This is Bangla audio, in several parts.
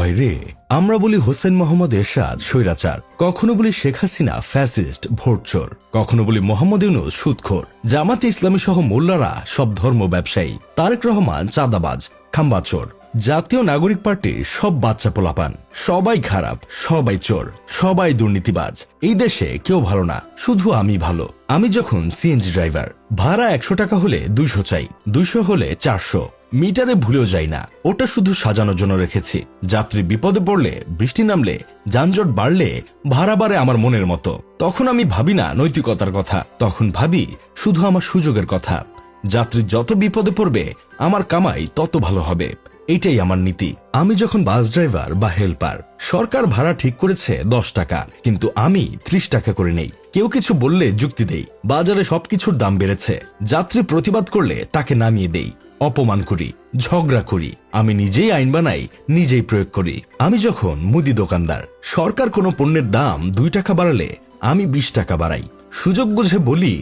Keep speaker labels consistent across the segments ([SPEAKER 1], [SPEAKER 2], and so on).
[SPEAKER 1] ভাই রে, আমরা বলি হোসেন মোহাম্মদ এরশাদ স্বৈরাচার, কখনো বলি শেখ হাসিনা ফ্যাসিস্ট ভোটচোর, কখনো বলি মোহাম্মদ ইউনূস সুদখোর, জামাতে ইসলামী সহ মোল্লারা সব ধর্ম ব্যবসায়ী, তারেক রহমান চাঁদাবাজ খাম্বাচোর, জাতীয় নাগরিক পার্টির সব বাচ্চা পোলাপান, সবাই খারাপ, সবাই চোর, সবাই দুর্নীতিবাজ। এই দেশে কেউ ভালো না, শুধু আমি ভালো। আমি যখন সিএনজি ড্রাইভার, ভাড়া 100 টাকা হলে 200 চাই, 200 হলে 400, মিটারে ভুলেও যাই না, ওটা শুধু সাজানোর জন্য রেখেছি। যাত্রী বিপদে পড়লে, বৃষ্টি নামলে, যানজট বাড়লে ভাড়া বাড়ে আমার মনের মতো। তখন আমি ভাবি না নৈতিকতার কথা, তখন ভাবি শুধু আমার সুযোগের কথা। যাত্রী যত বিপদে পড়বে আমার কামাই তত ভালো হবে, এইটাই আমার নীতি। আমি যখন বাস ড্রাইভার বা হেল্পার, সরকার ভাড়া ঠিক করেছে 10 টাকা, কিন্তু আমি 30 টাকা করে নেই। কেউ কিছু বললে যুক্তি দেই, বাজারে সবকিছুর দাম বেড়েছে, যাত্রী প্রতিবাদ করলে তাকে নামিয়ে দেই, অপমান করি, ঝগড়া করি। আমি নিজেই আইন বানাই, নিজেই প্রয়োগ করি। আমি যখন মুদি দোকানদার, সরকার কোনো পণ্যের দাম 2 টাকা বাড়ালে আমি 20 টাকা বাড়াই। সুযোগ বুঝে বলি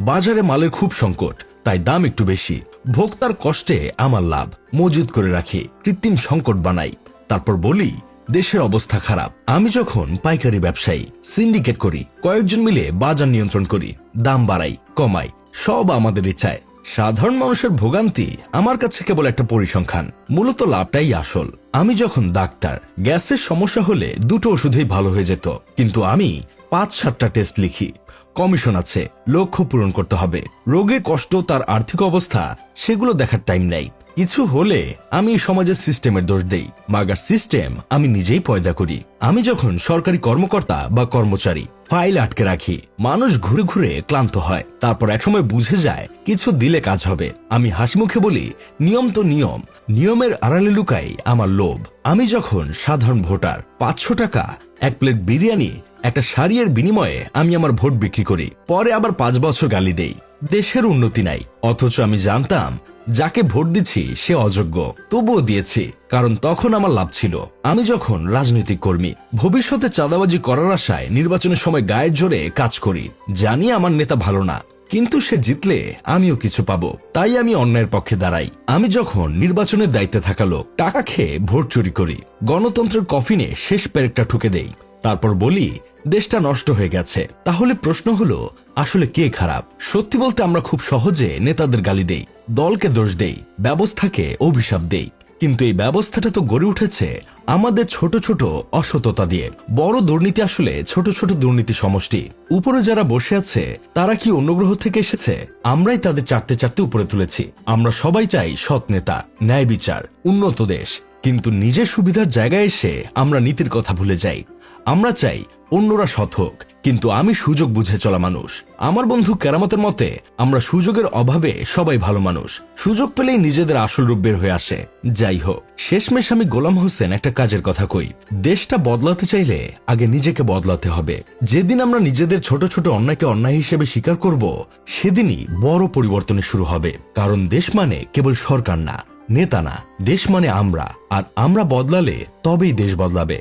[SPEAKER 1] বাজারে মালের খুব সংকট, তাই দাম একটু বেশি। ভোক্তার কষ্টে আমার লাভ, মজুদ করে রাখি, কৃত্রিম সংকট বানাই। তারপর বলি দেশের অবস্থা খারাপ। আমি যখন পাইকারি ব্যবসায়ী, সিন্ডিকেট করি, কয়েকজন মিলে বাজার নিয়ন্ত্রণ করি, দাম বাড়াই কমাই, সব আমাদের ইচ্ছায়। সাধারণ মানুষের ভোগান্তি আমার কাছে কেবল একটা পরিসংখ্যান, মূলত লাভটাই আসল। আমি যখন ডাক্তার, গ্যাসের সমস্যা হলে 2টো ওষুধেই ভালো হয়ে যেত, কিন্তু আমি 5-7টা টেস্ট লিখি। কমিশন আছে, লক্ষ্য পূরণ করতে হবে, রোগের কষ্ট, তার আর্থিক অবস্থা, সেগুলো দেখার টাইম নাই। কিছু হলে আমি সমাজের সিস্টেমের দোষ দেই, মাগার সিস্টেম আমি নিজেই পয়দা করি। আমি যখন সরকারি কর্মকর্তা বা কর্মচারী, ফাইল আটকে রাখি, মানুষ ঘুরে ঘুরে ক্লান্ত হয়, তারপর একসময় বুঝে যায় কিছু দিলে কাজ হবে। আমি হাসিমুখে বলি নিয়ম তো নিয়ম, নিয়মের আড়ালে লুকাই আমার লোভ। আমি যখন সাধারণ ভোটার, 500 টাকা 1 প্লেট বিরিয়ানি, একটা শাড়ির বিনিময়ে আমি আমার ভোট বিক্রি করি, পরে আবার 5 বছর গালি দেই। দেশের উন্নতি নাই, অথচ আমি জানতাম যাকে ভোট দিচ্ছি সে অযোগ্য, তবুও দিয়েছি, কারণ তখন আমার লাভ ছিল। আমি যখন রাজনৈতিক কর্মী, ভবিষ্যতে চাঁদাবাজি করার আশায় নির্বাচনের সময় গায়ের জোরে কাজ করি, জানি আমার নেতা ভালো না, কিন্তু সে জিতলে আমিও কিছু পাবো, তাই আমি অন্যায়ের পক্ষে দাঁড়াই। আমি যখন নির্বাচনের দায়িত্বে থাকা লোক, টাকা খেয়ে ভোট চুরি করি, গণতন্ত্রের কফিনে শেষ পেরেকটা ঠুকে দেই, তারপর বলি দেশটা নষ্ট হয়ে গেছে। তাহলে প্রশ্ন হলো আসলে কে খারাপ? সত্যি বলতে আমরা খুব সহজে নেতাদের গালি দেই, দলকে দোষ দেই, ব্যবস্থাকে অভিশাপ দেই, কিন্তু এই ব্যবস্থাটা তো গড়ে উঠেছে আমাদের ছোট ছোট অসততা দিয়ে। বড় দুর্নীতি আসলে ছোট ছোট দুর্নীতি সমষ্টি। উপরে যারা বসে আছে তারা কি অন্য গ্রহ থেকে এসেছে? আমরাই তাদের চাটতে চাটতে উপরে তুলেছি। আমরা সবাই চাই সৎ নেতা, ন্যায় বিচার, উন্নত দেশ, কিন্তু নিজের সুবিধার জায়গায় এসে আমরা নীতির কথা ভুলে যাই। আমরা চাই অন্যরা সৎ হোক, কিন্তু আমি সুযোগ বুঝে চলা মানুষ। আমার বন্ধু কেরামতের মতে আমরা সুযোগের অভাবে সবাই ভালো মানুষ, সুযোগ পেলেই নিজেদের আসল রূপ বের হয়ে আসে। যাই হোক, শেষমেশ আমি গোলাম হোসেন একটা কাজের কথা কই, দেশটা বদলাতে চাইলে আগে নিজেকে বদলাতে হবে। যেদিন আমরা নিজেদের ছোট ছোট অন্যায়কে অন্যায় হিসেবে স্বীকার করব, সেদিনই বড় পরিবর্তনের শুরু হবে। কারণ দেশ মানে কেবল সরকার না, নেতা না, দেশ মানে আমরা, আর আমরা বদলালে তবেই দেশ বদলাবে।